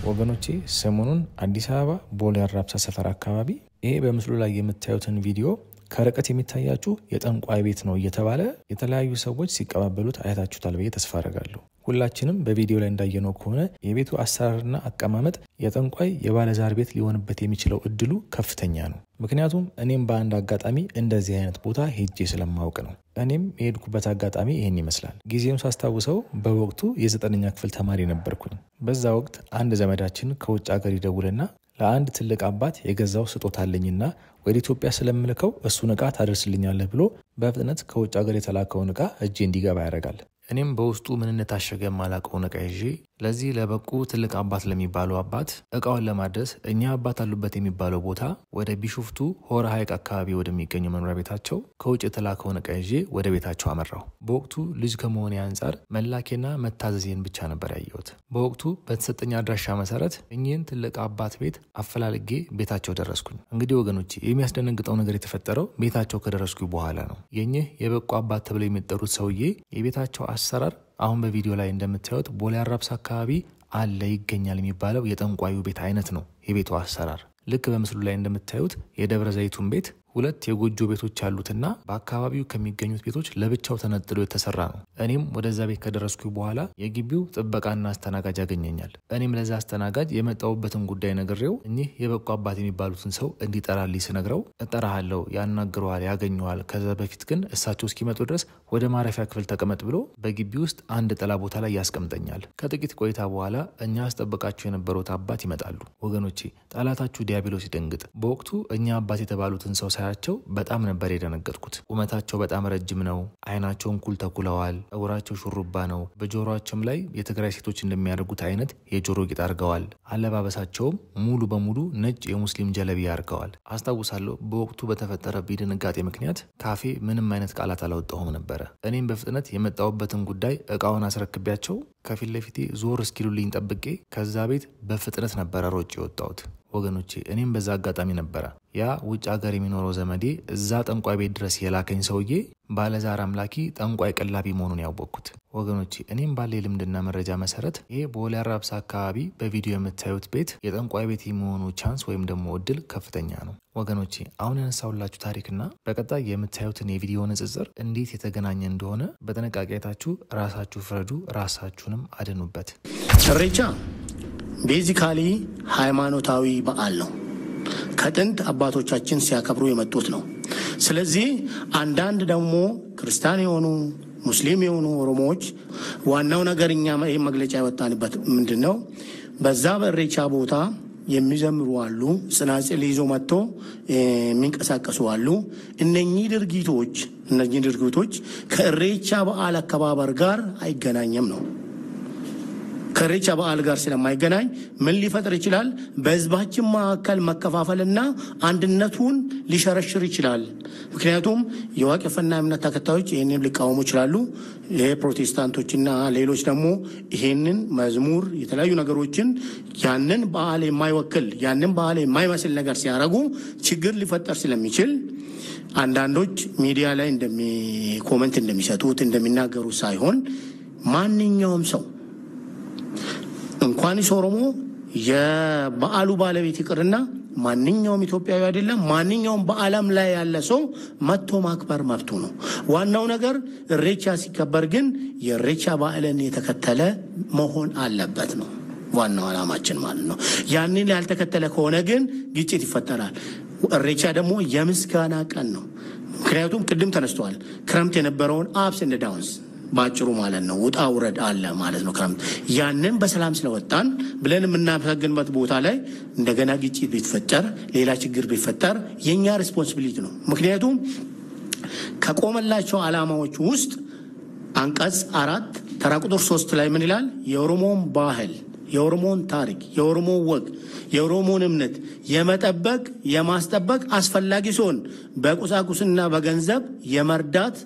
ወገኖቼ ሰሞኑን አዲስ አበባ ቦሌ አራብሳ ሰፈር አካባቢ ይሄ በምስሉ ላይ የምታዩትን ቪዲዮ ከርቀት የሚታያችሁ የጠንቋይ ቤት ነው እየተባለ የተለያዩ ሰዎች ሲቀባበሉት አይታችሁታል ብዬ ተስፋ አደርጋለሁ። ሁላችንም በቪዲዮ ላይ እንዳየነው ከሆነ የቤቱ አሰራርና አቀማመጥ የጠንቋይ የባለዛር ቤት ሊሆንበት የሚችለው እድሉ ከፍተኛ ነው። ምክንያቱም እኔም በአንድ አጋጣሚ እንደዚህ አይነት ቦታ ሄጄ ስለማውቅ ነው። እኔም የሄድኩበት አጋጣሚ ይሄን ይመስላል። ጊዜውን ሳስታውሰው በወቅቱ የ9ኛ ክፍል ተማሪ ነበርኩኝ። በዛ ወቅት አንድ ዘመዳችን ከውጭ ሀገር ይደውልና ለአንድ ትልቅ አባት የገዛው ስጦታ አለኝና ወደ ኢትዮጵያ ስለምልከው እሱን ዕቃ ታደርስልኛለህ ብሎ በፍጥነት ከውጭ ሀገር የተላከውን ዕቃ እጄ እንዲገባ ያደርጋል። እኔም በውስጡ ምንነት ታሸገ ማላቀውን ዕቃ ይዤ ለዚህ ለበቁ ትልቅ አባት ለሚባለው አባት ዕቃውን ለማድረስ እኛ አባት አሉበት የሚባለው ቦታ ወደ ቢሾፍቱ ሆራ ሐይቅ አካባቢ ወደሚገኘው መኖሪያ ቤታቸው ከውጭ የተላከውን ዕቃ ይዤ ወደ ቤታቸው አመራው። በወቅቱ ልጅ ከመሆኔ አንፃር መላኬና መታዘዜን ብቻ ነበር ያየሁት። በወቅቱ በተሰጠኝ አድራሻ መሰረት እኚህን ትልቅ አባት ቤት አፈላልጌ ቤታቸው ደረስኩኝ። እንግዲህ ወገኖቼ የሚያስደነግጠው ነገር የተፈጠረው ቤታቸው ከደረስኩኝ በኋላ ነው። የኚህ የበቁ አባት ተብለው የሚጠሩት ሰውዬ የቤታቸው አሰራር አሁን በቪዲዮ ላይ እንደምታዩት ቦሌ አራብሳ አካባቢ አለ ይገኛል የሚባለው የጠንቋዩ ቤት አይነት ነው። የቤቱ አሰራር ልክ በምስሉ ላይ እንደምታዩት የደብረ ዘይቱን ቤት ሁለት የጎጆ ቤቶች አሉትና በአካባቢው ከሚገኙት ቤቶች ለብቻው ተነጥሎ የተሰራ ነው። እኔም ወደዛ ቤት ከደረስኩኝ በኋላ የግቢው ጥበቃና አስተናጋጅ ያገኘኛል። እኔም ለዛ አስተናጋጅ የመጣውበትን ጉዳይ ነግሬው እኚህ የበቁ አባት የሚባሉትን ሰው እንዲጠራልኝ ስነግረው እጠራሃለሁ፣ ያናግረዋል፣ ያገኘዋል። ከዛ በፊት ግን እሳቸው እስኪመጡ ድረስ ወደ ማረፊያ ክፍል ተቀመጥ ብሎ በግቢ ውስጥ አንድ ጥላ ቦታ ላይ ያስቀምጠኛል። ከጥቂት ቆይታ በኋላ እኛ አስጠበቃቸው የነበሩት አባት ይመጣሉ። ወገኖቼ ጠላታችሁ ዲያብሎስ ይደንግጥ። በወቅቱ እኛ አባት የተባሉትን ሰው ሳያቸው በጣም ነበር የደነገጥኩት። ቁመታቸው በጣም ረጅም ነው። አይናቸውን ኩል ተኩለዋል። ፀጉራቸው ሹሩባ ነው። በጆሮአቸውም ላይ የትግራይ ሴቶች እንደሚያደርጉት አይነት የጆሮ ጌጥ አድርገዋል። አለባበሳቸውም ሙሉ በሙሉ ነጭ የሙስሊም ጀለቢያ አድርገዋል። አስታውሳለሁ በወቅቱ በተፈጠረብኝ ድንጋጤ ምክንያት ካፌ ምንም አይነት ቃላት አላወጣሁም ነበረ። እኔም በፍጥነት የመጣሁበትን ጉዳይ ዕቃውን አስረክቢያቸው ከፊት ለፊቴ ዞር እስኪሉልኝ ጠብቄ ከዛ ቤት በፍጥነት ነበረ ሮጬ የወጣሁት። ወገኖቼ እኔም በዛ አጋጣሚ ነበረ ያ ውጭ ሀገር የሚኖረው ዘመዴ እዛ ጠንቋይ ቤት ድረስ የላከኝ ሰውዬ ባለዛር አምላኪ ጠንቋይ ቀላቢ መሆኑን ያወቅኩት። ወገኖቼ እኔም ባለ ልምድና መረጃ መሰረት ይሄ ቦሌ አራብሳ አካባቢ በቪዲዮ የምታዩት ቤት የጠንቋይ ቤት የመሆኑ ቻንስ ወይም ደግሞ እድል ከፍተኛ ነው። ወገኖቼ አሁን ያነሳሁላችሁ ታሪክና በቀጣይ የምታዩትን የቪዲዮ ንጽጽር እንዴት የተገናኘ እንደሆነ በጥንቃቄ አይታችሁ ራሳችሁ ፍረዱ፣ ራሳችሁንም አድኑበት። ኢሬቻ ቤዚካሊ ሃይማኖታዊ በዓል ነው። ከጥንት አባቶቻችን ሲያከብሩ የመጡት ነው። ስለዚህ አንዳንድ ደግሞ ክርስቲያን የሆኑ ሙስሊም የሆኑ ኦሮሞዎች ዋናው ነገር እኛ ይሄ መግለጫ ያወጣንበት ምንድነው በዛ በኢሬቻ ቦታ የሚዘምሩ አሉ፣ ጽናጽል ይዞ መጥቶ የሚንቀሳቀሱ አሉ። እነኚህ ድርጊቶች ከኢሬቻ በዓል አከባበር ጋር አይገናኝም ነው። ከኢሬቻ በዓል ጋር ስለማይገናኝ ምን ሊፈጥር ይችላል? በህዝባችን መካከል መከፋፈልና አንድነቱን ሊሸረሽር ይችላል። ምክንያቱም የዋቄፈና እምነት ተከታዮች ይህንን ሊቃወሙ ይችላሉ። ፕሮቴስታንቶችና ሌሎች ደግሞ ይህንን መዝሙር የተለያዩ ነገሮችን ያንን በዓል የማይወክል ያንን በዓል የማይመስል ነገር ሲያደርጉ ችግር ሊፈጠር ስለሚችል አንዳንዶች ሚዲያ ላይ ኮመንት እንደሚሰጡት እንደሚናገሩ ሳይሆን ማንኛውም ሰው እንኳንስ ኦሮሞ የበዓሉ ባለቤት ይቅርና ማንኛውም ኢትዮጵያዊ አይደለም ማንኛውም በዓለም ላይ ያለ ሰው መጥቶ ማክበር መብቱ ነው። ዋናው ነገር ኢሬቻ ሲከበር ግን የኢሬቻ በዓልን የተከተለ መሆን አለበት ነው ዋናው ዓላማችን ማለት ነው። ያንን ያልተከተለ ከሆነ ግን ግጭት ይፈጠራል። ኢሬቻ ደግሞ የምስጋና ቀን ነው። ምክንያቱም ቅድም ተነስተዋል ክረምት የነበረውን አፕስ ኤንድ ዳውንስ ባጭሩ ማለት ነው ውጣ ውረድ አለ ማለት ነው። ክረምት ያንን በሰላም ስለወጣን ብለን የምናመሰግንበት ቦታ ላይ እንደገና ግጭት ቢፈጠር ሌላ ችግር ቢፈጠር የኛ ሪስፖንሲቢሊቲ ነው። ምክንያቱም ከቆመላቸው ዓላማዎች ውስጥ አንቀጽ 4 ተራ ቁጥር 3 ላይ ምን ይላል? የኦሮሞን ባህል፣ የኦሮሞን ታሪክ፣ የኦሮሞ ወግ፣ የኦሮሞን እምነት የመጠበቅ የማስጠበቅ አስፈላጊ ሲሆን በቁሳቁስና በገንዘብ የመርዳት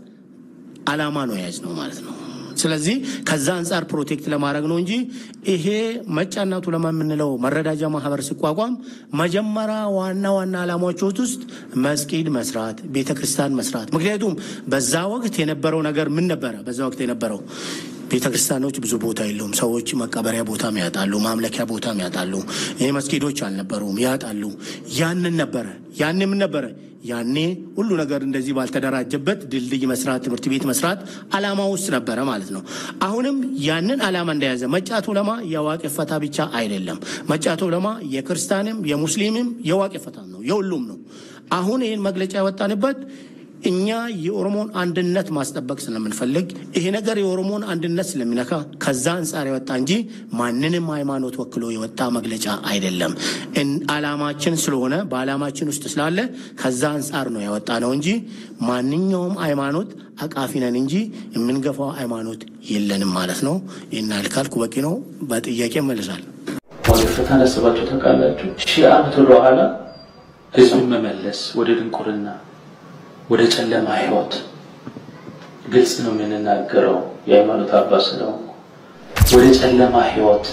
ዓላማ ነው ያዝ ነው ማለት ነው። ስለዚህ ከዛ አንፃር ፕሮቴክት ለማድረግ ነው እንጂ ይሄ መጫናቱ ለማምንለው መረዳጃ ማህበር ሲቋቋም መጀመሪያ ዋና ዓላማዎች ውስጥ መስጊድ መስራት፣ ቤተክርስቲያን መስራት። ምክንያቱም በዛ ወቅት የነበረው ነገር ምን ነበር? በዛ ወቅት የነበረው ቤተክርስቲያኖች ብዙ ቦታ የለውም። ሰዎች መቀበሪያ ቦታም ያጣሉ፣ ማምለኪያ ቦታም ያጣሉ። መስጊዶች አልነበሩም፣ ያጣሉ። ያንን ነበረ ያኔ ሁሉ ነገር እንደዚህ ባልተደራጀበት ድልድይ መስራት፣ ትምህርት ቤት መስራት ዓላማ ውስጥ ነበረ ማለት ነው። አሁንም ያንን ዓላማ እንደያዘ መጫቱ ለማ የዋቄ ፈታ ብቻ አይደለም። መጫቱ ለማ የክርስቲያንም የሙስሊምም የዋቄ ፈታ ነው፣ የሁሉም ነው። አሁን ይህን መግለጫ ያወጣንበት እኛ የኦሮሞን አንድነት ማስጠበቅ ስለምንፈልግ ይሄ ነገር የኦሮሞን አንድነት ስለሚነካ ከዛ አንፃር የወጣ እንጂ ማንንም ሃይማኖት ወክሎ የወጣ መግለጫ አይደለም። ዓላማችን ስለሆነ በዓላማችን ውስጥ ስላለ ከዛ አንፃር ነው ያወጣ ነው እንጂ ማንኛውም ሃይማኖት አቃፊ ነን እንጂ የምንገፋው ሃይማኖት የለንም ማለት ነው። እና ልካልኩ በቂ ነው። በጥያቄ መልሳል ወደ ተነስባችሁ ተቃላችሁ ሺህ ዓመት ወደ ኋላ ህዝብን መመለስ ወደ ድንቁርና ወደ ጨለማ ህይወት ግልጽ ነው የምንናገረው። የሃይማኖት አባስ ነው። ወደ ጨለማ ህይወት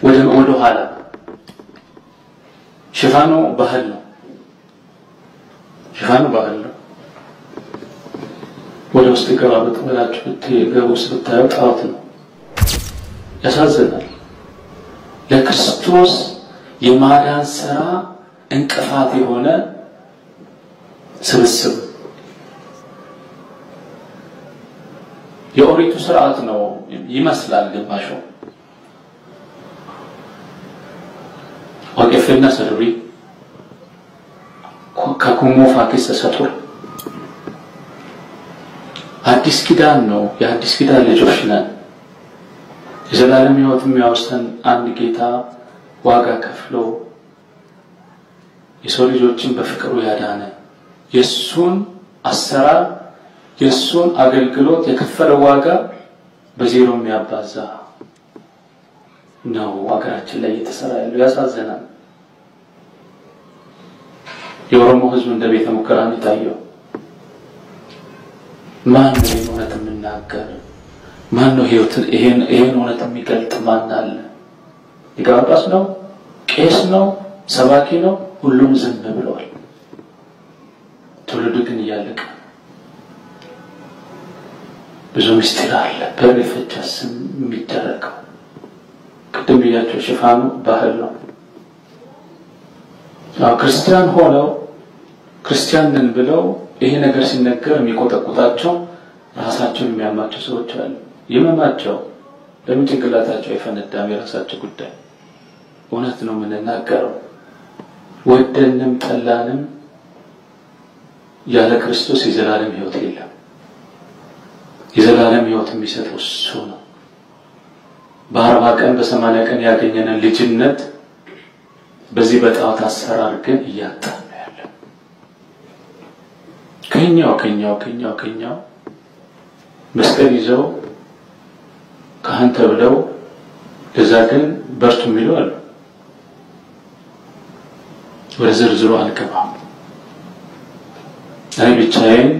ወደ ኋላ ሽፋኑ ባህል ነው። ወደ ውስጥ ገባበት ብላችሁ ብትገቡ ስታዩ ጣዖት ነው። ያሳዝናል። ለክርስቶስ የማዳን ሥራ እንቅፋት የሆነ ስብስብ የኦሪቱ ስርዓት ነው ይመስላል። ግባሹ ወቀፈና ሰድሪ ከኩሞ ፋኪስ ተሰጥቷል። አዲስ ኪዳን ነው። የአዲስ ኪዳን ልጆች ነን። የዘላለም ሕይወት የሚያወርሰን አንድ ጌታ ዋጋ ከፍሎ የሰው ልጆችን በፍቅሩ ያዳነ የሱን አሰራር የሱን አገልግሎት የከፈለ ዋጋ በዜሮ የሚያባዛ ነው ዋጋችን ላይ የተሰራ ያለው። ያሳዝናል። የኦሮሞ ህዝብ እንደ ቤተ ሙከራ ታየው። ማን ነው እውነት የሚናገር? ማን ነው ይሄን እውነት የሚገልጥ? ማን አለ? ሊቀጳጳስ ነው? ቄስ ነው? ሰባኪ ነው? ሁሉም ዝም ብለዋል። ትውልዱ ግን እያለቀ ብዙ ምስጢር አለ በለፈቻ ስም የሚደረገው። ቅድም ብያቸው ሽፋኑ ባህል ነው። ክርስቲያን ሆነው ክርስቲያንን ብለው ይሄ ነገር ሲነገር የሚቆጠቁጣቸው ራሳቸውን የሚያማቸው ሰዎች አሉ። ይመማቸው ለምን ጭንቅላታቸው አይፈነዳም? የራሳቸው ጉዳይ። እውነት ነው የምንናገረው። ወደንም ጠላንም ያለ ክርስቶስ የዘላለም ሕይወት የለም። የዘላለም ሕይወት የሚሰጠው እሱ ነው። በ40 ቀን በ80 ቀን ያገኘነን ልጅነት በዚህ በጣዖት አሰራር ግን እያጣን ነው ያለው። ከኛው መስቀል ይዘው ካህን ተብለው ለዛ ግን በርቱ የሚሉ አሉ። ወደ ዝርዝሩ አልገባም። አይ ብቻዬን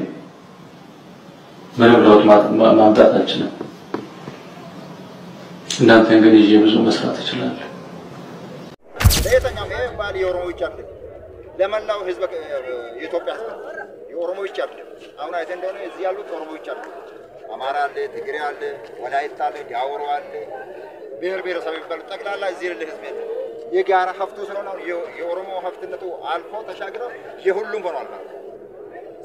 ምንም ለውጥ ማምጣት አልችልም። እናንተን ግን ይዤ ብዙ መስራት እችላለሁ። ለየትኛው ባል የኦሮሞዎች አለ ለመላው ህዝብ የኢትዮጵያ ህዝብ የኦሮሞዎች አለ። አሁን አይተን እንደሆነ እዚህ ያሉት ኦሮሞዎች አለ፣ አማራ አለ፣ ትግሬ አለ፣ ወላይታ አለ፣ ዳውሮ አለ፣ ብሔር ብሔረሰብ ይባል ጠቅላላ እዚህ ያለ ህዝብ የጋራ ሀብቱ ስለሆነ የኦሮሞ ሀብትነቱ አልፎ ተሻግሮ የሁሉም ሆኗል ማለት ነው።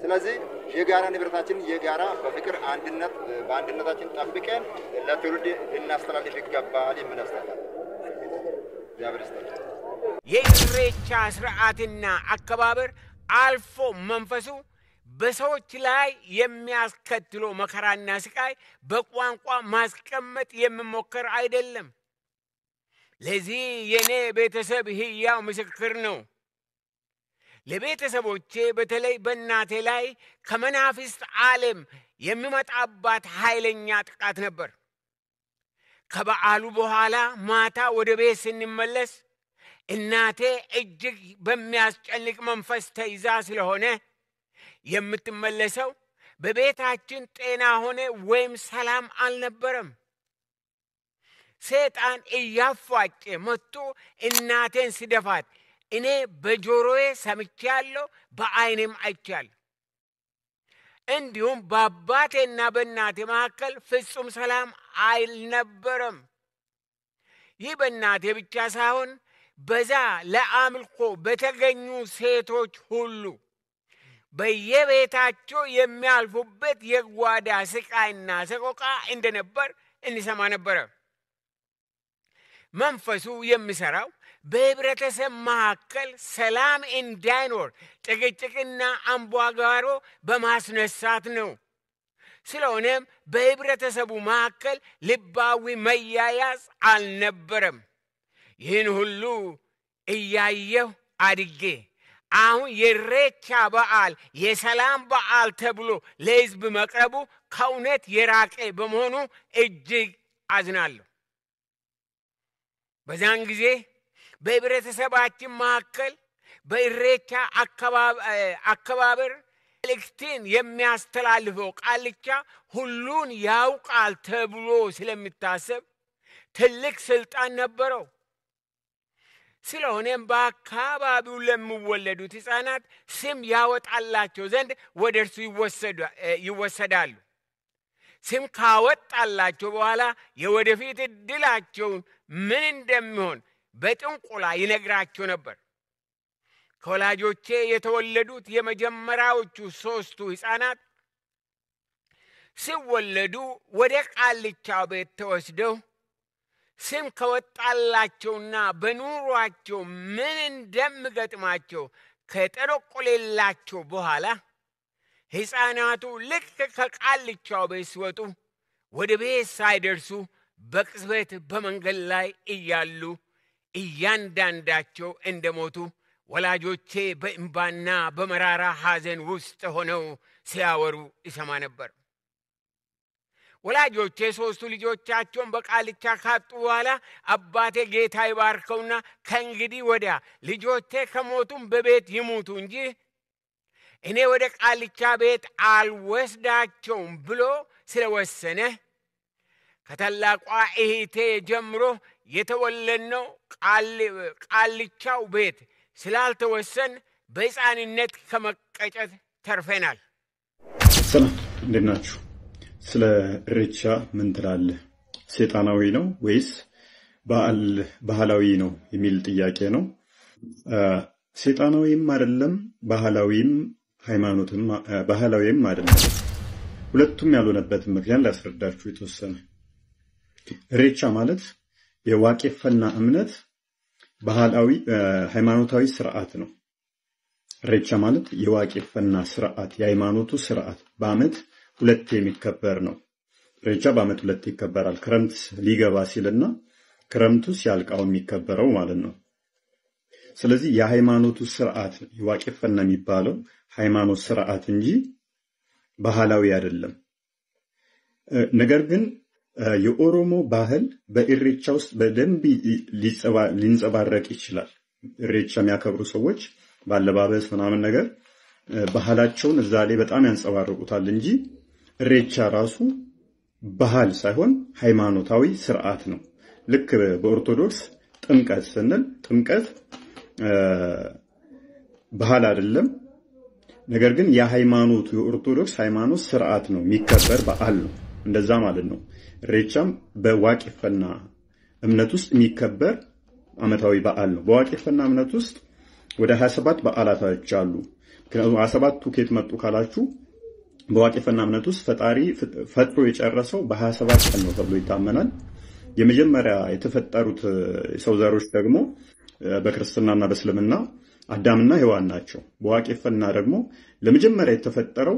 ስለዚህ የጋራ ንብረታችን የጋራ በፍቅር አንድነት በአንድነታችን ጠብቀን ለትውልድ ልናስተላልፍ ይገባል የምናስተላልፍ የኢሬቻ ስርዓትና አከባበር አልፎ መንፈሱ በሰዎች ላይ የሚያስከትለው መከራና ስቃይ በቋንቋ ማስቀመጥ የሚሞከር አይደለም። ለዚህ የኔ ቤተሰብ ህያው ምስክር ነው። ለቤተሰቦቼ በተለይ በእናቴ ላይ ከመናፍስት ዓለም የሚመጣባት ኃይለኛ ጥቃት ነበር። ከበዓሉ በኋላ ማታ ወደ ቤት ስንመለስ እናቴ እጅግ በሚያስጨንቅ መንፈስ ተይዛ ስለሆነ የምትመለሰው በቤታችን ጤና ሆነ ወይም ሰላም አልነበረም። ሰይጣን እያፏጨ መጥቶ እናቴን ሲደፋት እኔ በጆሮዬ ሰምቻለሁ፣ በአይኔም አይቻለሁ። እንዲሁም በአባቴና በእናቴ መካከል ፍጹም ሰላም አልነበረም። ይህ በእናቴ ብቻ ሳይሆን በዛ ለአምልኮ በተገኙ ሴቶች ሁሉ በየቤታቸው የሚያልፉበት የጓዳ ስቃይና ሰቆቃ እንደነበር እንሰማ ነበር። መንፈሱ የሚሰራው በህብረተሰብ መካከል ሰላም እንዳይኖር ጭቅጭቅና አምባጓሮ በማስነሳት ነው። ስለሆነም በህብረተሰቡ መካከል ልባዊ መያያዝ አልነበረም። ይህን ሁሉ እያየሁ አድጌ አሁን የኢሬቻ በዓል የሰላም በዓል ተብሎ ለህዝብ መቅረቡ ከእውነት የራቀ በመሆኑ እጅግ አዝናለሁ። በዛን ጊዜ በህብረተሰባችን መካከል በኢሬቻ አከባበር መልእክትን የሚያስተላልፈው ቃልቻ ሁሉን ያውቃል ተብሎ ስለሚታሰብ ትልቅ ስልጣን ነበረው። ስለሆነም በአካባቢው ለሚወለዱት ሕፃናት ስም ያወጣላቸው ዘንድ ወደ እርሱ ይወሰዳሉ። ስም ካወጣላቸው በኋላ የወደፊት ዕድላቸውን ምን እንደሚሆን በጥንቆላ ይነግራቸው ነበር። ከወላጆቼ የተወለዱት የመጀመሪያዎቹ 3 ሕፃናት ሲወለዱ ወደ ቃልቻው ቤት ተወስደው ስም ከወጣላቸውና በኑሯቸው ምን እንደሚገጥማቸው ከጠነቆለላቸው በኋላ ሕፃናቱ ልክ ከቃልቻው ቤት ሲወጡ ወደ ቤት ሳይደርሱ በቅጽበት በመንገድ ላይ እያሉ እያንዳንዳቸው እንደሞቱ ወላጆቼ በእንባና በመራራ ሐዘን ውስጥ ሆነው ሲያወሩ ይሰማ ነበር። ወላጆቼ 3 ልጆቻቸውን በቃልቻ ካጡ በኋላ አባቴ ጌታ ይባርከውና ከእንግዲህ ወዲያ ልጆቼ ከሞቱም በቤት ይሙቱ እንጂ እኔ ወደ ቃልቻ ቤት አልወስዳቸውም ብሎ ስለወሰነ ከታላቋ እህቴ ጀምሮ የተወለድነው ቃልቻው ቤት ስላልተወሰን በሕፃንነት ከመቀጨት ተርፈናል። ሰላም፣ እንዴት ናችሁ? ስለ ኢሬቻ ምን ትላለህ? ሰይጣናዊ ነው ወይስ ባህላዊ ነው የሚል ጥያቄ ነው። ሰይጣናዊም አይደለም፣ ባህላዊም አይደለም። ሁለቱም ያልሆነበትን ምክንያት ላስረዳችሁ የተወሰነ። ኢሬቻ ማለት የዋቄፈና እምነት ባህላዊ ሃይማኖታዊ ስርዓት ነው። ኢሬቻ ማለት የዋቄፈና ስርዓት የሃይማኖቱ ስርዓት በአመት 2 የሚከበር ነው። ኢሬቻ በአመት 2 ይከበራል። ክረምት ሊገባ ሲልና ክረምቱ ሲያልቃው የሚከበረው ማለት ነው። ስለዚህ የሃይማኖቱ ስርዓት የዋቄፈና የሚባለው ሃይማኖት ስርዓት እንጂ ባህላዊ አይደለም። ነገር ግን የኦሮሞ ባህል በኢሬቻ ውስጥ በደንብ ሊንጸባረቅ ይችላል። ኢሬቻ የሚያከብሩ ሰዎች ባለባበስ ምናምን ነገር ባህላቸውን እዛ ላይ በጣም ያንጸባርቁታል እንጂ ኢሬቻ ራሱ ባህል ሳይሆን ሃይማኖታዊ ስርዓት ነው። ልክ በኦርቶዶክስ ጥምቀት ስንል ጥምቀት ባህል አይደለም፣ ነገር ግን የሃይማኖቱ የኦርቶዶክስ ሃይማኖት ስርዓት ነው፣ የሚከበር በዓል ነው። እንደዛ ማለት ነው። ኢሬቻም በዋቄፈና እምነት ውስጥ የሚከበር አመታዊ በዓል ነው። በዋቄፈና እምነት ውስጥ ወደ 27 በዓላቶች አሉ። ምክንያቱም 27ቱ ከየት መጡ ካላችሁ በዋቄፈና እምነት ውስጥ ፈጣሪ ፈጥሮ የጨረሰው በ27 ቀን ነው ተብሎ ይታመናል። የመጀመሪያ የተፈጠሩት የሰው ዘሮች ደግሞ በክርስትናና በእስልምና አዳምና ሔዋን ናቸው። በዋቄፈና ደግሞ ለመጀመሪያ የተፈጠረው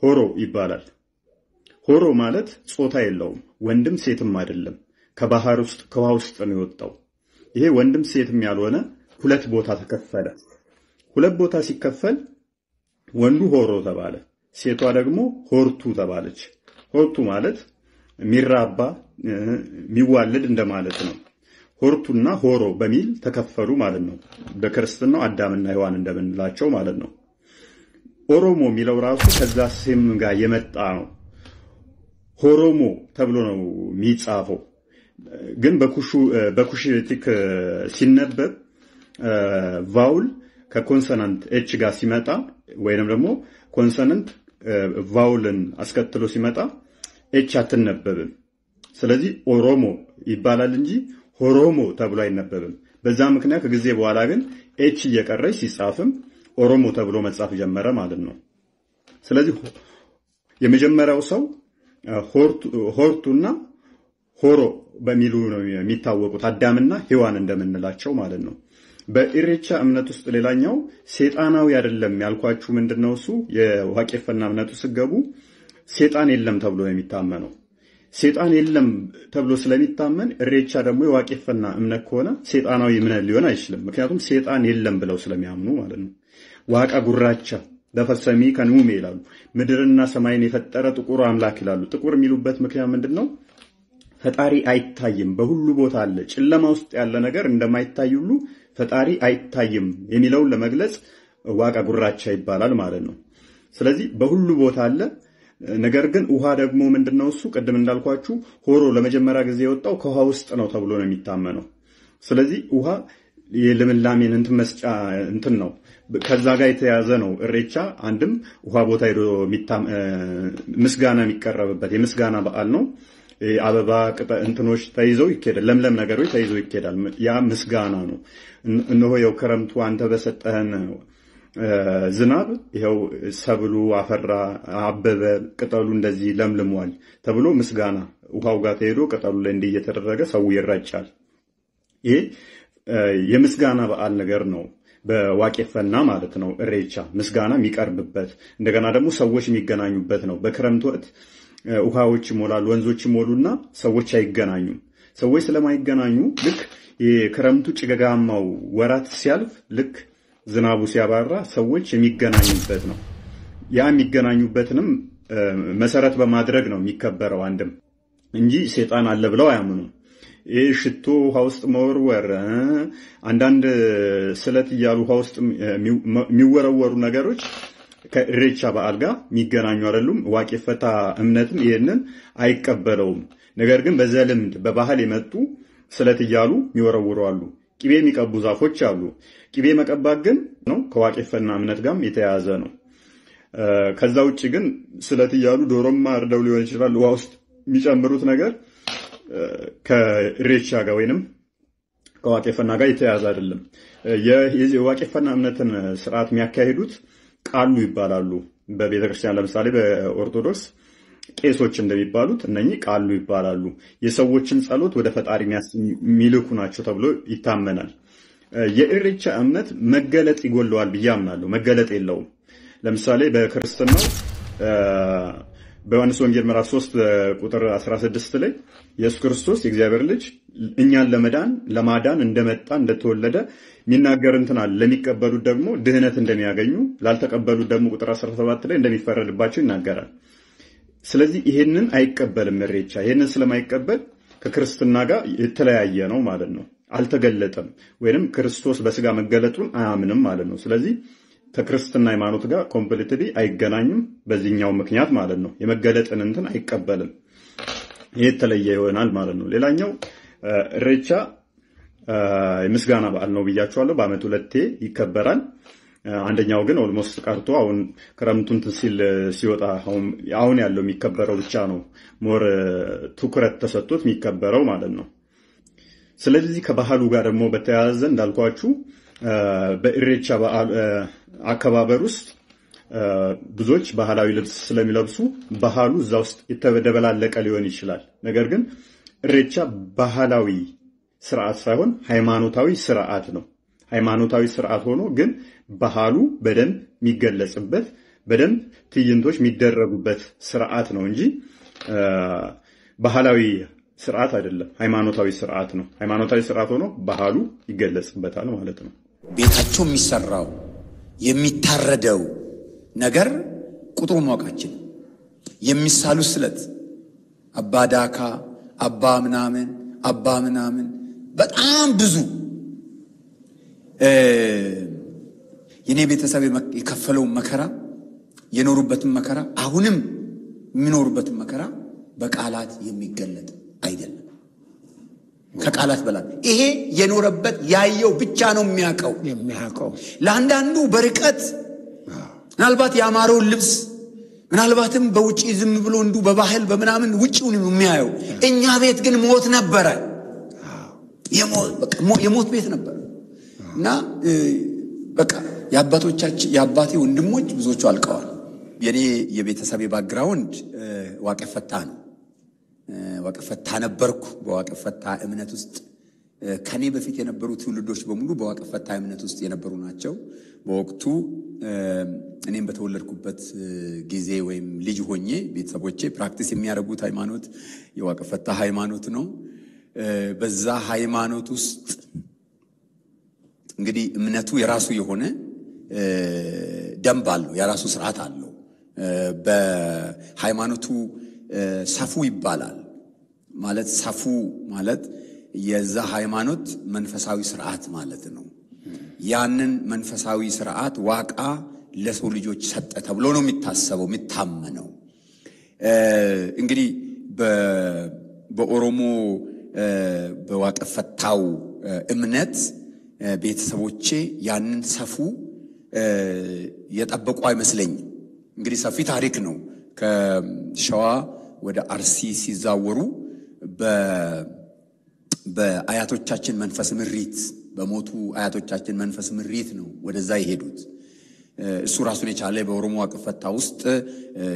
ሆሮ ይባላል። ሆሮ ማለት ጾታ የለውም፣ ወንድም ሴትም አይደለም። ከባህር ውስጥ ከውሃ ውስጥ ነው የወጣው። ይሄ ወንድም ሴትም ያልሆነ 2 ቦታ ተከፈለ። 2 ቦታ ሲከፈል ወንዱ ሆሮ ተባለ፣ ሴቷ ደግሞ ሆርቱ ተባለች። ሆርቱ ማለት ሚራባ ሚዋለድ እንደማለት ነው። ሆርቱና ሆሮ በሚል ተከፈሉ ማለት ነው። በክርስትናው አዳምና ሔዋን እንደምንላቸው ማለት ነው። ኦሮሞ የሚለው ራሱ ከዛ ስም ጋር የመጣ ነው። ሆሮሞ ተብሎ ነው የሚጻፈው። ግን በኩሽቲክ ሲነበብ ቫውል ከኮንሶናንት ኤች ጋር ሲመጣ ወይንም ደግሞ ኮንሶናንት ቫውልን አስከትሎ ሲመጣ ኤች አትነበብም። ስለዚህ ኦሮሞ ይባላል እንጂ ሆሮሞ ተብሎ አይነበብም። በዛ ምክንያት ከጊዜ በኋላ ግን ኤች እየቀረች ሲጻፍም ኦሮሞ ተብሎ መጻፍ ጀመረ ማለት ነው። ስለዚህ የመጀመሪያው ሰው ሆርቱና ሆሮ በሚሉ ነው የሚታወቁት አዳምና ሔዋን እንደምንላቸው ማለት ነው። በኢሬቻ እምነት ውስጥ ሌላኛው ሴጣናዊ አይደለም ያልኳችሁ ምንድነው እሱ የዋቄፈና እምነቱ ሲገቡ ሴጣን የለም ተብሎ ነው የሚታመነው። ሴጣን የለም ተብሎ ስለሚታመን ኢሬቻ ደግሞ የዋቄፈና እምነት ከሆነ ሴጣናዊ እምነት ሊሆን አይችልም። ምክንያቱም ሴጣን የለም ብለው ስለሚያምኑ ማለት ነው። ዋቃ ጉራቻ ለፈሰሚ ከኑም ይላሉ። ምድርና ሰማይን የፈጠረ ጥቁር አምላክ ይላሉ። ጥቁር የሚሉበት ምክንያት ምንድነው? ፈጣሪ አይታይም፣ በሁሉ ቦታ አለ። ጨለማ ውስጥ ያለ ነገር እንደማይታይ ሁሉ ፈጣሪ አይታይም የሚለውን ለመግለጽ ዋቃ ጉራቻ ይባላል ማለት ነው። ስለዚህ በሁሉ ቦታ አለ። ነገር ግን ውሃ ደግሞ ምንድነው እሱ ቅድም እንዳልኳችሁ ሆሮ ለመጀመሪያ ጊዜ የወጣው ከውሃ ውስጥ ነው ተብሎ ነው የሚታመነው። ስለዚህ ውሃ የልምላሜን መስጫ ነው። ከዛ ጋር የተያዘ ነው ኢሬቻ። አንድም ውሃ ቦታ ሄዶ ምስጋና የሚቀርብበት የምስጋና በዓል ነው። አበባ እንትኖች ተይዘው ይኬዳል፣ ለምለም ነገሮች ተይዘው ይኬዳል። ያ ምስጋና ነው። እነሆ የው ክረምቱ አንተ በሰጠህን ዝናብ ይሄው ሰብሉ አፈራ፣ አበበ፣ ቅጠሉ እንደዚህ ለምልሟል ተብሎ ምስጋና ውሃው ጋር ተሄዶ ቅጠሉ ላይ እንደየተደረገ ሰው ይረጫል። ይሄ የምስጋና በዓል ነገር ነው በዋቄፈና ማለት ነው። ኢሬቻ ምስጋና የሚቀርብበት እንደገና ደግሞ ሰዎች የሚገናኙበት ነው። በክረምት ወቅት ውሃዎች ይሞላሉ፣ ወንዞች ይሞሉና ሰዎች አይገናኙም። ሰዎች ስለማይገናኙ ልክ የክረምቱ ጭጋጋማው ወራት ሲያልፍ ልክ ዝናቡ ሲያባራ ሰዎች የሚገናኙበት ነው። ያ የሚገናኙበትንም መሰረት በማድረግ ነው የሚከበረው አንድም እንጂ ሴጣን አለ ብለው አያምኑም። ይህ ሽቶ ውሃ ውስጥ መወርወር፣ አንዳንድ ስለት እያሉ ውሃ ውስጥ የሚወረወሩ ነገሮች ከኢሬቻ በዓል ጋር የሚገናኙ አይደሉም። ዋቄፈታ እምነትም ይሄንን አይቀበለውም። ነገር ግን በዘልምድ በባህል የመጡ ስለት እያሉ የሚወረውሩ አሉ። ቂቤ የሚቀቡ ዛፎች አሉ። ቂቤ መቀባት ግን ነው ከዋቄፈና እምነት ጋር የተያያዘ ነው። ከዛ ውጪ ግን ስለት እያሉ ዶሮማ አርደው ሊሆን ይችላል ውሃ ውስጥ የሚጨምሩት ነገር ከኢሬቻ ጋር ወይንም ከዋቄፈና ጋር የተያያዘ አይደለም። የዋቄፈና እምነትን ስርዓት የሚያካሂዱት ቃሉ ይባላሉ። በቤተክርስቲያን ለምሳሌ በኦርቶዶክስ ቄሶች እንደሚባሉት እነኚህ ቃሉ ይባላሉ። የሰዎችን ጸሎት ወደ ፈጣሪ የሚልኩ ናቸው ተብሎ ይታመናል። የኢሬቻ እምነት መገለጥ ይጎለዋል ብዬ አምናለሁ። መገለጥ የለውም። ለምሳሌ በክርስትናው በዮሐንስ ወንጌል ምዕራፍ 3 ቁጥር 16 ላይ ኢየሱስ ክርስቶስ የእግዚአብሔር ልጅ እኛን ለማዳን እንደመጣ እንደተወለደ የሚናገር እንትን አለ። ለሚቀበሉት ደግሞ ድህነት እንደሚያገኙ፣ ላልተቀበሉት ደግሞ ቁጥር 17 ላይ እንደሚፈረድባቸው ይናገራል። ስለዚህ ይሄንን አይቀበልም ኢሬቻ። ይሄንን ስለማይቀበል ከክርስትና ጋር የተለያየ ነው ማለት ነው። አልተገለጠም ወይንም ክርስቶስ በስጋ መገለጡን አያምንም ማለት ነው። ስለዚህ ከክርስትና ሃይማኖት ጋር ኮምፕሊትሊ አይገናኙም በዚህኛው ምክንያት ማለት ነው። የመገለጥን እንትን አይቀበልም። ይሄ የተለየ ይሆናል ማለት ነው። ሌላኛው ኢሬቻ የምስጋና በዓል ነው ብያችኋለሁ። በአመት ሁለቴ ይከበራል። አንደኛው ግን ኦልሞስት ቀርቶ አሁን ክረምቱን ሲወጣ አሁን ያለው የሚከበረው ብቻ ነው ሞር ትኩረት ተሰጥቶት የሚከበረው ማለት ነው። ስለዚህ ከባህሉ ጋር ደግሞ በተያያዘ እንዳልኳችሁ በኢሬቻ በዓል አከባበር ውስጥ ብዙዎች ባህላዊ ልብስ ስለሚለብሱ ባህሉ እዛ ውስጥ የተደበላለቀ ሊሆን ይችላል። ነገር ግን ኢሬቻ ባህላዊ ስርዓት ሳይሆን ሃይማኖታዊ ስርዓት ነው። ሃይማኖታዊ ስርዓት ሆኖ ግን ባህሉ በደንብ የሚገለጽበት በደንብ ትዕይንቶች የሚደረጉበት ስርዓት ነው እንጂ ባህላዊ ስርዓት አይደለም። ሃይማኖታዊ ስርዓት ነው። ሃይማኖታዊ ስርዓት ሆኖ ባህሉ ይገለጽበታል ማለት ነው። ቤታቸው የሚሰራው የሚታረደው ነገር ቁጥሩን ማወቃችን፣ የሚሳሉ ስለት አባ ዳካ አባ ምናምን በጣም ብዙ የኔ ቤተሰብ የከፈለው መከራ የኖሩበትን መከራ አሁንም የሚኖሩበትን መከራ በቃላት የሚገለጥ አይደለም። ከቃላት በላይ ይሄ የኖረበት ያየው ብቻ ነው የሚያውቀው። ለአንዳንዱ በርቀት ምናልባት ያማረውን ልብስ ምናልባትም በውጪ ዝም ብሎ እንዱ በባህል በመናምን ውጪውን የሚያየው እኛ ቤት ግን ሞት ነበረ የሞት ቤት ነበር እና በቃ የአባቴ ወንድሞች ብዙዎቹ አልቀዋል የኔ የቤተሰብ ባክግራውንድ ዋቀፈታ ነው ዋቀፈታ ነበርኩ በዋቀፈታ እምነት ውስጥ ከኔ በፊት የነበሩ ትውልዶች በሙሉ በዋቀፈታ እምነት ውስጥ የነበሩ ናቸው በወቅቱ እኔም በተወለድኩበት ጊዜ ወይም ልጅ ሆኜ ቤተሰቦቼ ፕራክቲስ የሚያደርጉት ሃይማኖት የዋቀፈታ ሃይማኖት ነው በዛ ሃይማኖት ውስጥ እንግዲህ እምነቱ የራሱ የሆነ ደንብ አለው የራሱ ሥርዓት አለው በሃይማኖቱ ሰፉ ይባላል ማለት ሰፉ ማለት የዛ ሃይማኖት መንፈሳዊ ሥርዓት ማለት ነው ያንን መንፈሳዊ ሥርዓት ዋቃ ለሰው ልጆች ሰጠ ተብሎ ነው የሚታሰበው የሚታመነው እንግዲህ በኦሮሞ በዋቀፈታው እምነት ቤተሰቦቼ ያንን ሰፉ የጠበቁ አይመስለኝ እንግዲህ ሰፊ ታሪክ ነው ከሸዋ ወደ አርሲ ሲዛወሩ በአያቶቻችን መንፈስ ምሪት በሞቱ አያቶቻችን መንፈስ ምሪት ነው ወደዛ ይሄዱት እሱ ራሱን የቻለ በኦሮሞ ዋቀፈታ ውስጥ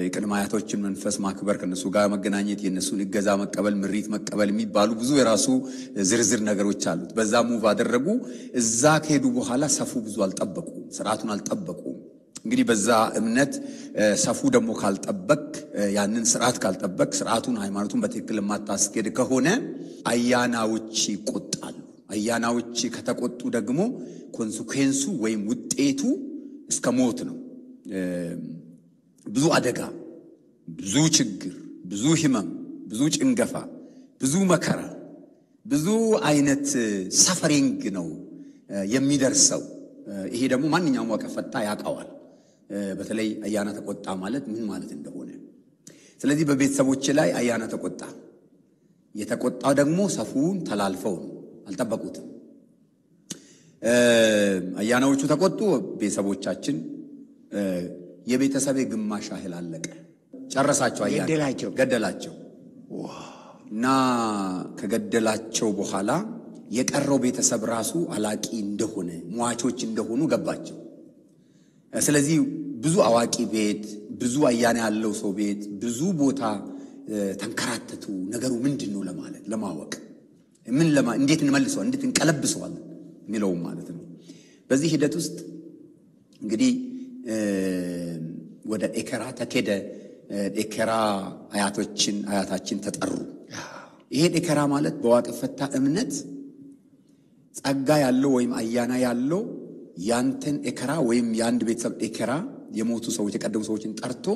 የቅድመ አያቶችን መንፈስ ማክበር ከነሱ ጋር መገናኘት የነሱን እገዛ መቀበል ምሪት መቀበል የሚባሉ ብዙ የራሱ ዝርዝር ነገሮች አሉት በዛ ሙቭ አደረጉ እዛ ከሄዱ በኋላ ሰፉ ብዙ አልጠበቁ ሥርዓቱን አልጠበቁ እንግዲህ በዛ እምነት ሰፉ ደግሞ ካልጠበቅ ያንን ሥርዓት ካልጠበቅ ሥርዓቱን ሃይማኖቱን በትክክል ማታስኬድ ከሆነ አያናዎች ይቆጣሉ አያናዎች ከተቆጡ ደግሞ ኮንሲኩዌንሱ ወይም ውጤቱ እስከ ሞት ነው ብዙ አደጋ ብዙ ችግር ብዙ ህመም ብዙ ጭንገፋ ብዙ መከራ ብዙ አይነት ሰፈሪንግ ነው የሚደርሰው ይሄ ደግሞ ማንኛውም ዋቀፈታ ያቃዋል በተለይ አያና ተቆጣ ማለት ምን ማለት እንደሆነ ስለዚህ በቤተሰቦች ላይ አያና ተቆጣ የተቆጣው ደግሞ ሰፉን ተላልፈው አልጠበቁትም አያናዎቹ ተቆጡ ቤተሰቦቻችን የቤተሰቤ ግማሽ ያህል አለቀ ጨረሳቸው አያና ገደላቸው እና ከገደላቸው በኋላ የቀረው ቤተሰብ ራሱ አላቂ እንደሆነ ሟቾች እንደሆኑ ገባቸው ስለዚህ ብዙ አዋቂ ቤት ብዙ አያና ያለው ሰው ቤት ብዙ ቦታ ተንከራተቱ ነገሩ ምንድነው ለማለት ለማወቅ እንዴት እንመልሰው እንዴት እንቀለብሰው ሚለው ማለት ነው በዚህ ሂደት ውስጥ እንግዲህ ወደ ኤከራ ተከደ ኤከራ አያታችን ተጠሩ ይሄ ኤከራ ማለት በዋቀፈታ እምነት ጸጋ ያለው ወይም አያና ያለው ያንተን ኤከራ ወይም ያንድ ቤተሰብ ኤከራ የሞቱ ሰዎች የቀደሙ ሰዎችን ጠርቶ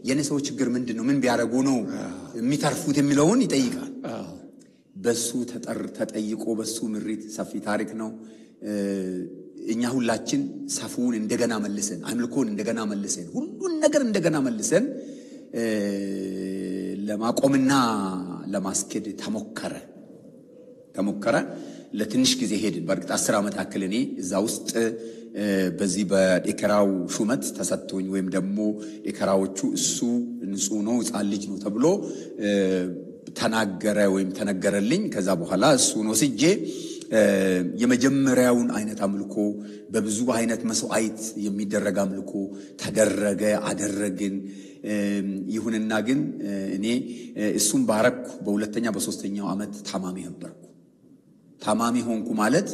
የኔ ሰው ችግር ምንድነው ምን ቢያረጉ ነው የሚተርፉት የሚለውን ይጠይቃል በሱ ተጠይቆ በሱ ምሪት ሰፊ ታሪክ ነው እኛ ሁላችን ሰፉን እንደገና መልሰን አምልኮን እንደገና መልሰን ሁሉን ነገር እንደገና መልሰን ለማቆምና ለማስኬድ ተሞከረ ለትንሽ ጊዜ ሄድን በርግጥ 10 ዓመት ያክል እኔ እዛ ውስጥ በዚህ በኤከራው ሹመት ተሰጥቶኝ ወይም ደግሞ ኤከራዎቹ እሱ ንጹህ ነው ሕፃን ልጅ ነው ተብሎ ተናገረ ወይም ተነገረልኝ ከዛ በኋላ እሱን ወስጄ የመጀመሪያውን አይነት አምልኮ በብዙ አይነት መስዋዕት የሚደረግ አምልኮ ተደረገ አደረግን ይሁንና ግን እኔ እሱን ባረኩ በሁለተኛ በሶስተኛው ዓመት ታማሚ ሆንኩ ማለት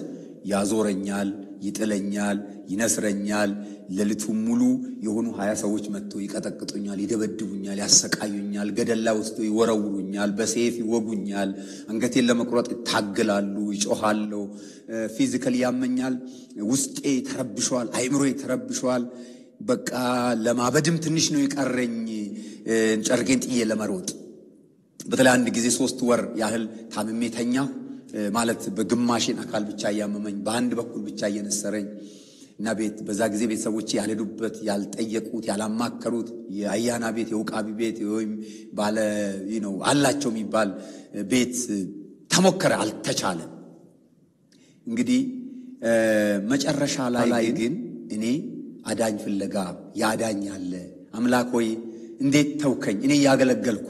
ያዞረኛል ይጥለኛል ይነስረኛል ለሊቱን ሙሉ የሆኑ 20 ሰዎች መጥተው ይቀጠቅጡኛል ይደበድቡኛል ያሰቃዩኛል ገደላ ውስጥ ይወረውሩኛል በሰይፍ ይወጉኛል አንገቴን ለመቁረጥ ይታገላሉ ይጮሃሉ ፊዚካሊ ያመኛል ውስጤ ተረብሿል አይምሮዬ ተረብሿል በቃ ለማበድም ትንሽ ነው ይቀረኝ ጨርቄን ጥዬ ለመሮጥ በተለይ አንድ ጊዜ 3 ወር ያህል ታምሜ ተኛሁ ማለት በግማሽን አካል ብቻ ያመመኝ በአንድ በኩል ብቻ እየነሰረኝ እና ቤት በዛ ጊዜ ቤተሰቦቼ ያልሄዱበት ያልጠየቁት ያላማከሩት የአያና ቤት የውቃቢ ቤት ወይም ባለ አላቸው የሚባል ቤት ተሞከረ አልተቻለም እንግዲህ መጨረሻ ላይ ግን እኔ አዳኝ ፍለጋ ያዳኝ አለ አምላክ ሆይ እንዴት ተውከኝ? እኔ ያገለገልኩ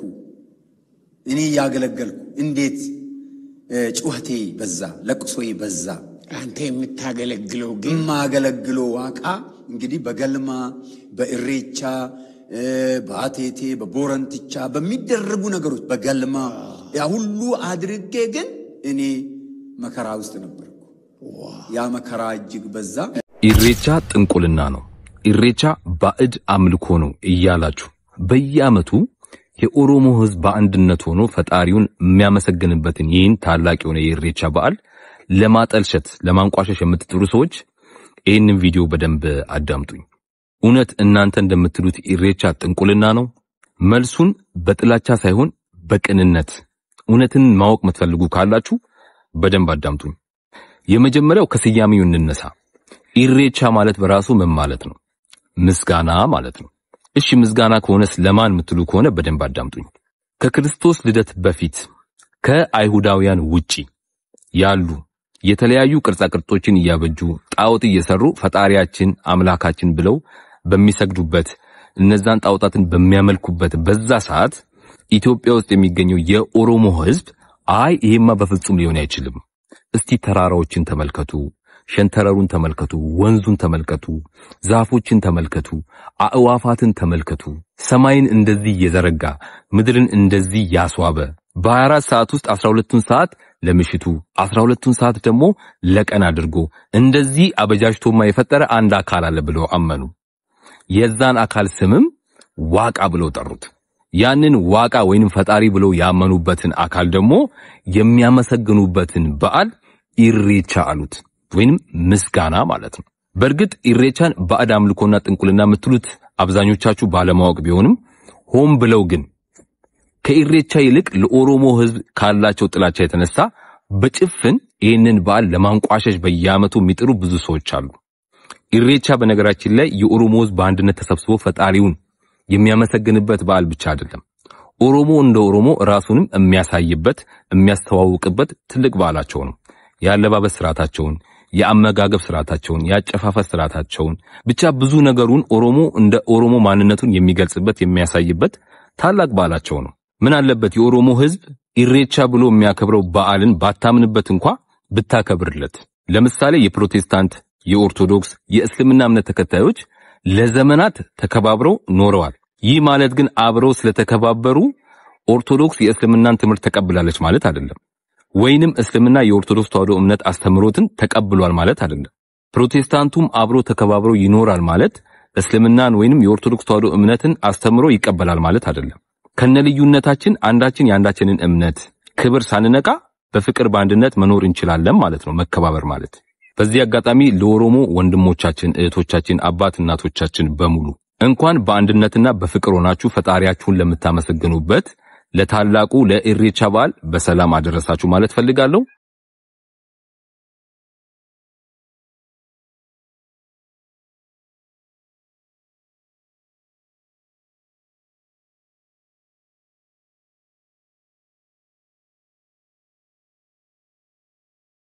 እንዴት ጩኸቴ በዛ፣ ለቅሶዬ በዛ። አንተ የምታገለግለው ግን ማገለግለው ዋቃ እንግዲህ በገልማ በእሬቻ በአቴቴ በቦረንትቻ በሚደረጉ ነገሮች በገልማ ያ ሁሉ አድርጌ ግን እኔ መከራ ውስጥ ነበርኩ። ያ መከራ እጅግ በዛ። ኢሬቻ ጥንቁልና ነው፣ ኢሬቻ ባዕድ አምልኮ ነው እያላችሁ በየዓመቱ የኦሮሞ ሕዝብ በአንድነት ሆኖ ፈጣሪውን የሚያመሰግንበትን ይህን ታላቅ የሆነ የኢሬቻ በዓል ለማጠልሸት ለማንቋሸሽ የምትጥሩ ሰዎች ይህንን ቪዲዮ በደንብ አዳምጡኝ። እውነት እናንተ እንደምትሉት ኢሬቻ ጥንቁልና ነው? መልሱን በጥላቻ ሳይሆን በቅንነት እውነትን ማወቅ የምትፈልጉ ካላችሁ በደንብ አዳምጡኝ። የመጀመሪያው ከስያሜው እንነሳ። ኢሬቻ ማለት በራሱ ምን ማለት ነው? ምስጋና ማለት ነው። እሺ ምስጋና ከሆነስ ለማን የምትሉ ከሆነ በደንብ አዳምጡኝ። ከክርስቶስ ልደት በፊት ከአይሁዳውያን ውጪ ያሉ የተለያዩ ቅርጻቅርጾችን እያበጁ ጣዖት እየሰሩ ፈጣሪያችን አምላካችን ብለው በሚሰግዱበት እነዛን ጣዖታትን በሚያመልኩበት በዛ ሰዓት ኢትዮጵያ ውስጥ የሚገኘው የኦሮሞ ሕዝብ አይ ይሄማ በፍጹም ሊሆን አይችልም፣ እስቲ ተራራዎችን ተመልከቱ፣ ሸንተረሩን ተመልከቱ፣ ወንዙን ተመልከቱ፣ ዛፎችን ተመልከቱ፣ አእዋፋትን ተመልከቱ፣ ሰማይን እንደዚህ የዘረጋ ምድርን እንደዚህ ያስዋበ በ24 ሰዓት ውስጥ 12ቱን ሰዓት ለምሽቱ 12ቱን ሰዓት ደግሞ ለቀን አድርጎ እንደዚህ አበጃጅቶማ የፈጠረ አንድ አካል አለ ብለው አመኑ። የዛን አካል ስምም ዋቃ ብለው ጠሩት። ያንን ዋቃ ወይንም ፈጣሪ ብለው ያመኑበትን አካል ደግሞ የሚያመሰግኑበትን በዓል ኢሬቻ አሉት፣ ወይንም ምስጋና ማለት ነው። በእርግጥ ኢሬቻን ባዕድ አምልኮና ጥንቁልና የምትሉት አብዛኞቻችሁ ባለማወቅ ቢሆንም ሆም ብለው ግን ከኢሬቻ ይልቅ ለኦሮሞ ሕዝብ ካላቸው ጥላቻ የተነሳ በጭፍን ይህንን በዓል ለማንቋሸሽ በየዓመቱ የሚጥሩ ብዙ ሰዎች አሉ። ኢሬቻ በነገራችን ላይ የኦሮሞ ሕዝብ በአንድነት ተሰብስቦ ፈጣሪውን የሚያመሰግንበት በዓል ብቻ አይደለም። ኦሮሞ እንደ ኦሮሞ ራሱንም የሚያሳይበት የሚያስተዋውቅበት ትልቅ በዓላቸው ነው። የአለባበስ ስርዓታቸውን፣ የአመጋገብ ስርዓታቸውን፣ የአጨፋፈር ስርዓታቸውን ብቻ ብዙ ነገሩን ኦሮሞ እንደ ኦሮሞ ማንነቱን የሚገልጽበት የሚያሳይበት ታላቅ በዓላቸው ነው። ምን አለበት የኦሮሞ ሕዝብ ኢሬቻ ብሎ የሚያከብረው በዓልን ባታምንበት እንኳን ብታከብርለት። ለምሳሌ የፕሮቴስታንት፣ የኦርቶዶክስ፣ የእስልምና እምነት ተከታዮች ለዘመናት ተከባብረው ኖረዋል። ይህ ማለት ግን አብረው ስለተከባበሩ ኦርቶዶክስ የእስልምናን ትምህርት ተቀብላለች ማለት አይደለም። ወይንም እስልምና የኦርቶዶክስ ተዋሕዶ እምነት አስተምሮትን ተቀብሏል ማለት አይደለም። ፕሮቴስታንቱም አብሮ ተከባብረው ይኖራል ማለት እስልምናን ወይንም የኦርቶዶክስ ተዋሕዶ እምነትን አስተምሮ ይቀበላል ማለት አይደለም። ከነልዩነታችን አንዳችን የአንዳችንን እምነት ክብር ሳንነቃ በፍቅር በአንድነት መኖር እንችላለን ማለት ነው መከባበር ማለት። በዚህ አጋጣሚ ለኦሮሞ ወንድሞቻችን፣ እህቶቻችን፣ አባት እናቶቻችን በሙሉ እንኳን በአንድነትና በፍቅር ሆናችሁ ፈጣሪያችሁን ለምታመሰግኑበት ለታላቁ ለኢሬቻ በዓል በሰላም አደረሳችሁ ማለት ፈልጋለሁ።